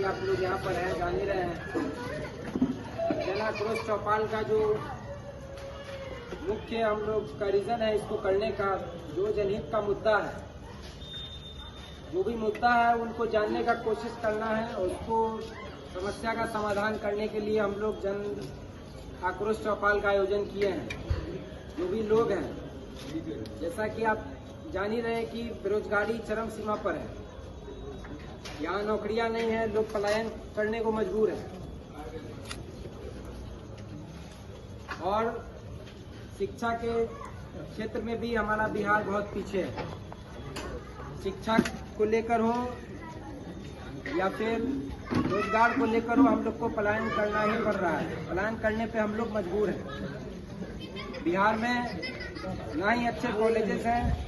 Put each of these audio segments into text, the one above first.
आप लोग यहाँ पर हैं, जान ही रहे हैं। जन आक्रोश चौपाल का जो मुख्य हम लोग का रीजन है इसको करने का, जो जनहित का मुद्दा है, जो भी मुद्दा है उनको जानने का कोशिश करना है और उसको समस्या का समाधान करने के लिए हम लोग जन आक्रोश चौपाल का आयोजन किए हैं। जो भी लोग हैं, जैसा कि आप जान ही रहे हैं कि बेरोजगारी चरम सीमा पर है, यहाँ नौकरियां नहीं है, लोग पलायन करने को मजबूर हैं और शिक्षा के क्षेत्र में भी हमारा बिहार बहुत पीछे है। शिक्षा को लेकर हो या फिर रोजगार को लेकर हो, हम लोग को पलायन करना ही पड़ रहा है। पलायन करने पे हम लोग मजबूर हैं। बिहार में ना ही अच्छे कॉलेजेस हैं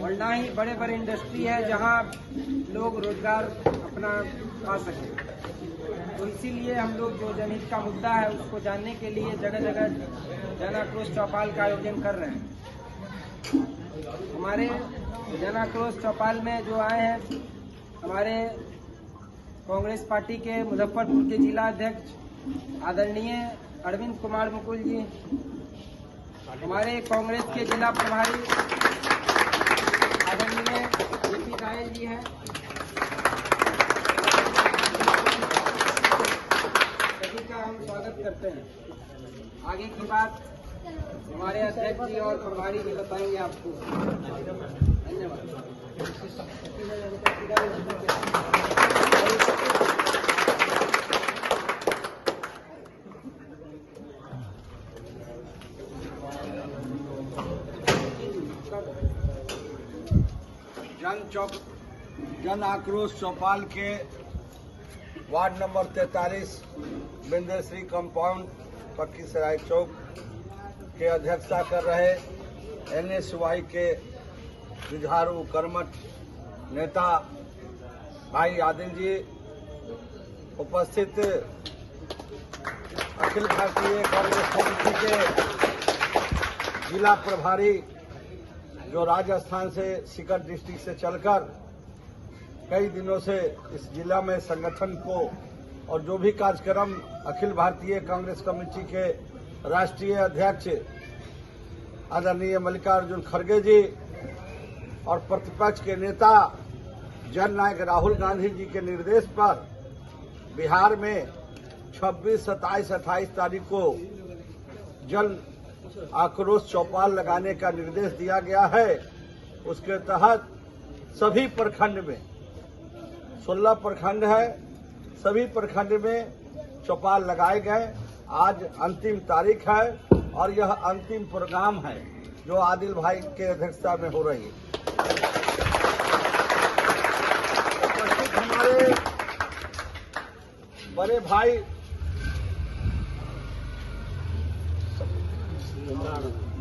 और ना ही बड़े बड़े इंडस्ट्री है जहां लोग रोजगार अपना पा सकें। तो इसीलिए हम लोग जो जनहित का मुद्दा है उसको जानने के लिए जगह जगह जन आक्रोश चौपाल का आयोजन कर रहे हैं। हमारे जन आक्रोश चौपाल में जो आए हैं, हमारे कांग्रेस पार्टी के मुजफ्फरपुर के जिला अध्यक्ष आदरणीय अरविंद कुमार मुकुल जी, हमारे कांग्रेस के जिला प्रभारी आदरणीय जेपी राय जी हैं, सभी का हम स्वागत करते हैं। आगे की बात हमारे अध्यक्ष जी और प्रभारी जी बताएंगे आपको। धन्यवाद। जन आक्रोश चौपाल के वार्ड नंबर 43 बिंदेश्री कंपाउंड पक्की सराय चौक के अध्यक्षता कर रहे NSY के जुझारू कर्मठ नेता भाई आदिल जी, उपस्थित अखिल भारतीय कांग्रेस कमेटी के जिला प्रभारी जो राजस्थान से सीकर डिस्ट्रिक्ट से चलकर कई दिनों से इस जिला में संगठन को और जो भी कार्यक्रम अखिल भारतीय कांग्रेस कमेटी के राष्ट्रीय अध्यक्ष आदरणीय मल्लिकार्जुन खड़गे जी और प्रतिपक्ष के नेता जननायक राहुल गांधी जी के निर्देश पर बिहार में 26, 27, 28 तारीख को जन आक्रोश चौपाल लगाने का निर्देश दिया गया है। उसके तहत सभी प्रखंड में 16 प्रखंड है, सभी प्रखंड में चौपाल लगाए गए। आज अंतिम तारीख है और यह अंतिम प्रोग्राम है जो आदिल भाई के अध्यक्षता में हो रही है। उपस्थित हमारे बड़े भाई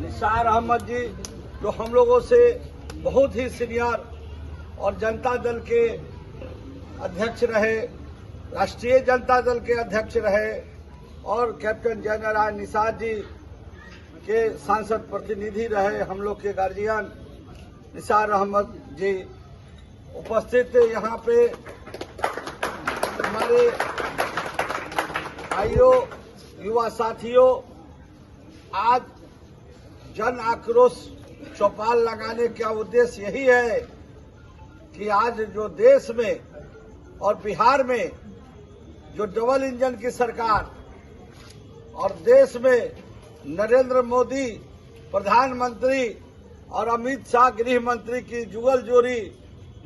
निसार अहमद जी, जो हम लोगों से बहुत ही सीनियर और जनता दल के अध्यक्ष रहे, राष्ट्रीय जनता दल के अध्यक्ष रहे, और कैप्टन जय नारायण निसार जी के सांसद प्रतिनिधि रहे, हम लोग के गार्जियन निसार अहमद जी। उपस्थित यहाँ पे हमारे भाइयों, युवा साथियों, आज जन आक्रोश चौपाल लगाने का उद्देश्य यही है कि आज जो देश में और बिहार में जो डबल इंजन की सरकार और देश में नरेंद्र मोदी प्रधानमंत्री और अमित शाह गृह मंत्री की जुगल जोड़ी,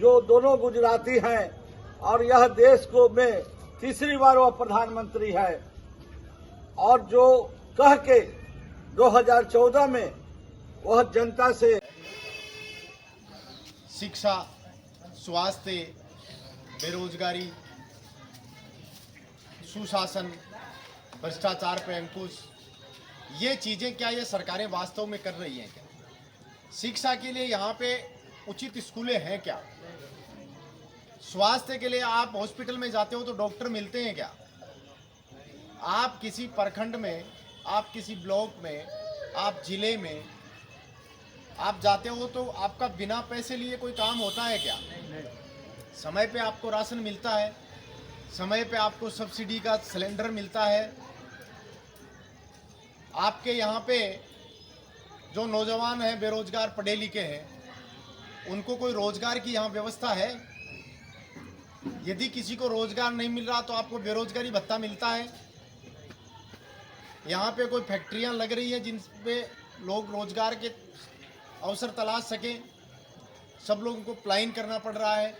जो दोनों गुजराती हैं और यह देश को में तीसरी बार वह प्रधानमंत्री है, और जो कह के 2014 में वह जनता से शिक्षा, स्वास्थ्य, बेरोजगारी, सुशासन, भ्रष्टाचार पे अंकुश, ये चीज़ें क्या ये सरकारें वास्तव में कर रही हैं क्या? शिक्षा के लिए यहाँ पे उचित स्कूलें हैं क्या? स्वास्थ्य के लिए आप हॉस्पिटल में जाते हो तो डॉक्टर मिलते हैं क्या? आप किसी प्रखंड में, आप किसी ब्लॉक में, आप जिले में आप जाते हो तो आपका बिना पैसे लिए कोई काम होता है क्या? समय पे आपको राशन मिलता है, समय पे आपको सब्सिडी का सिलेंडर मिलता है। आपके यहाँ पे जो नौजवान हैं, बेरोजगार पढ़े लिखे हैं, उनको कोई रोजगार की यहाँ व्यवस्था है? यदि किसी को रोजगार नहीं मिल रहा तो आपको बेरोजगारी भत्ता मिलता है। यहाँ पे कोई फैक्ट्रियाँ लग रही हैं जिन पे लोग रोजगार के अवसर तलाश सकें, सब लोगों को प्लाइन करना पड़ रहा है।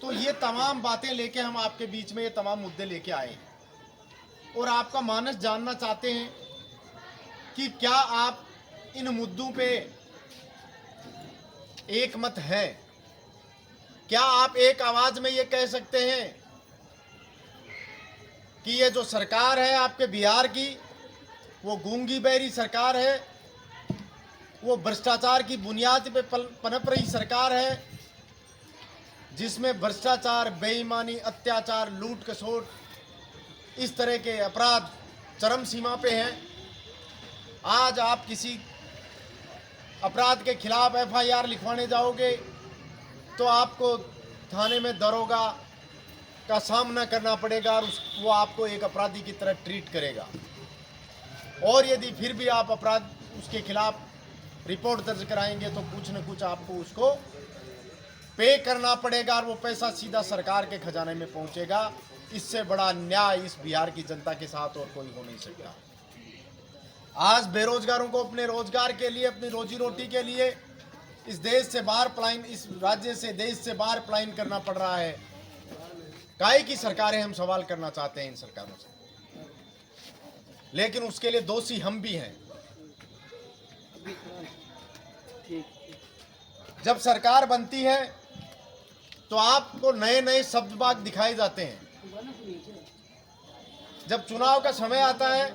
तो ये तमाम बातें लेके हम आपके बीच में ये तमाम मुद्दे लेके आए और आपका मानस जानना चाहते हैं कि क्या आप इन मुद्दों पे एक मत हैं? क्या आप एक आवाज में ये कह सकते हैं कि ये जो सरकार है आपके बिहार की, वो गूंगी बहरी सरकार है, वो भ्रष्टाचार की बुनियाद पे पनप रही सरकार है, जिसमें भ्रष्टाचार, बेईमानी, अत्याचार, लूट खसोट, इस तरह के अपराध चरम सीमा पे हैं। आज आप किसी अपराध के खिलाफ FIR लिखवाने जाओगे तो आपको थाने में दरोगा का सामना करना पड़ेगा और वो आपको एक अपराधी की तरह ट्रीट करेगा। और यदि फिर भी आप अपराध उसके खिलाफ रिपोर्ट दर्ज कराएंगे तो कुछ न कुछ आपको उसको पे करना पड़ेगा और वो पैसा सीधा सरकार के खजाने में पहुंचेगा। इससे बड़ा न्याय इस बिहार की जनता के साथ और कोई हो नहीं सकता। आज बेरोजगारों को अपने रोजगार के लिए, अपनी रोजी रोटी के लिए इस देश से बाहर पलायन, इस राज्य से, देश से बाहर पलायन करना पड़ रहा है। काहे की सरकारें, हम सवाल करना चाहते हैं इन सरकारों से। लेकिन उसके लिए दोषी हम भी हैं। जब सरकार बनती है तो आपको नए नए शब्द बाग दिखाए जाते हैं। जब चुनाव का समय आता है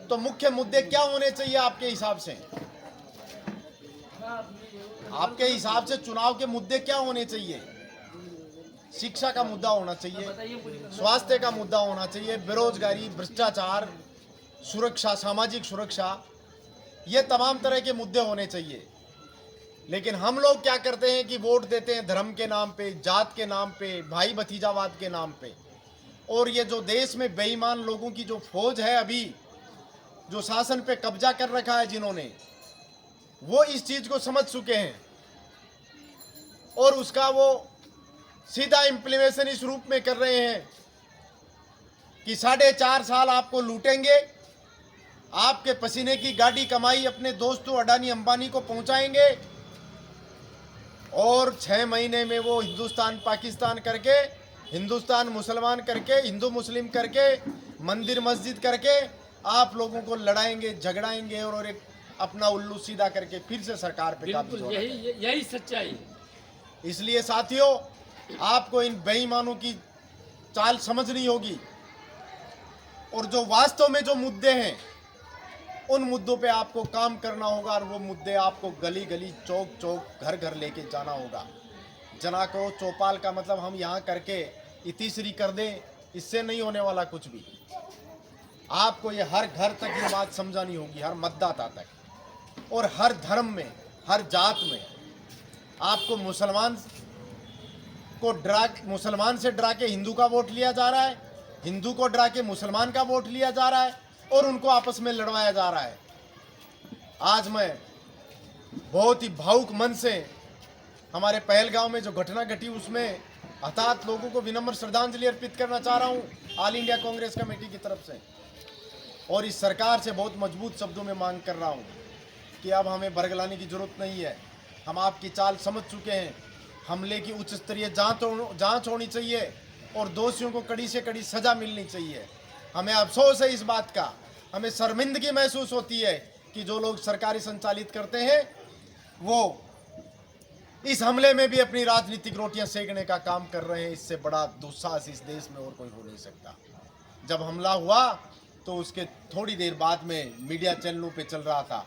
तो मुख्य मुद्दे क्या होने चाहिए आपके हिसाब से? आपके हिसाब से चुनाव के मुद्दे क्या होने चाहिए? शिक्षा का मुद्दा होना चाहिए, स्वास्थ्य का मुद्दा होना चाहिए, बेरोजगारी, भ्रष्टाचार, सुरक्षा, सामाजिक सुरक्षा, ये तमाम तरह के मुद्दे होने चाहिए। लेकिन हम लोग क्या करते हैं कि वोट देते हैं धर्म के नाम पे, जात के नाम पे, भाई भतीजावाद के नाम पे। और ये जो देश में बेईमान लोगों की जो फौज है, अभी जो शासन पे कब्जा कर रखा है जिन्होंने, वो इस चीज को समझ चुके हैं और उसका वो सीधा इम्प्लीमेशन इस रूप में कर रहे हैं कि 4.5 साल आपको लूटेंगे, आपके पसीने की गाड़ी कमाई अपने दोस्तों अडानी अंबानी को पहुंचाएंगे और 6 महीने में वो हिंदुस्तान पाकिस्तान करके, हिंदुस्तान मुसलमान करके, हिंदू मुस्लिम करके, मंदिर मस्जिद करके आप लोगों को लड़ाएंगे, झगड़ाएंगे और एक अपना उल्लू सीधा करके फिर से सरकार पे काबिज होना। यही सच्चाई। इसलिए साथियों, आपको इन बेईमानों की चाल समझनी होगी और जो वास्तव में जो मुद्दे हैं उन मुद्दों पे आपको काम करना होगा और वो मुद्दे आपको गली गली, चौक चौक, घर घर लेके जाना होगा। जना को चौपाल का मतलब हम यहाँ करके इतीसरी कर दें, इससे नहीं होने वाला कुछ भी। आपको ये हर घर तक ये बात समझानी होगी, हर मतदाता तक और हर धर्म में, हर जात में। आपको मुसलमान से डरा के हिंदू का वोट लिया जा रहा है, हिंदू को डरा के मुसलमान का वोट लिया जा रहा है और उनको आपस में लड़वाया जा रहा है। आज मैं बहुत ही भावुक मन से हमारे पहलगांव में जो घटना घटी उसमें हताहत लोगों को विनम्र श्रद्धांजलि अर्पित करना चाह रहा हूं ऑल इंडिया कांग्रेस कमेटी की तरफ से। और इस सरकार से बहुत मजबूत शब्दों में मांग कर रहा हूं कि अब हमें बरगलाने की जरूरत नहीं है। हम आपकी चाल समझ चुके हैं। हमले की उच्च स्तरीय जांच होनी चाहिए और दोषियों को कड़ी से कड़ी सजा मिलनी चाहिए। हमें अफसोस है इस बात का, हमें शर्मिंदगी महसूस होती है कि जो लोग सरकारी संचालित करते हैं वो इस हमले में भी अपनी राजनीतिक रोटियां सेकने का काम कर रहे हैं। इससे बड़ा दुस्साहस इस देश में और कोई हो नहीं सकता। जब हमला हुआ तो उसके थोड़ी देर बाद में मीडिया चैनलों पे चल रहा था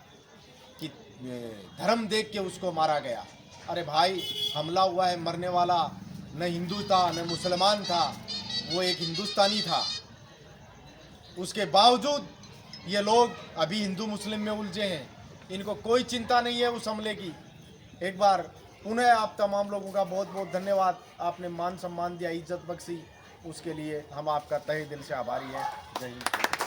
कि धर्म देख के उसको मारा गया। अरे भाई, हमला हुआ है, मरने वाला न हिंदू था न मुसलमान था, वो एक हिंदुस्तानी था। उसके बावजूद ये लोग अभी हिंदू मुस्लिम में उलझे हैं, इनको कोई चिंता नहीं है उस हमले की। एक बार पुनः आप तमाम लोगों का बहुत बहुत धन्यवाद। आपने मान सम्मान दिया, इज्जत बख्शी, उसके लिए हम आपका तहे दिल से आभारी हैं। जय हिंद।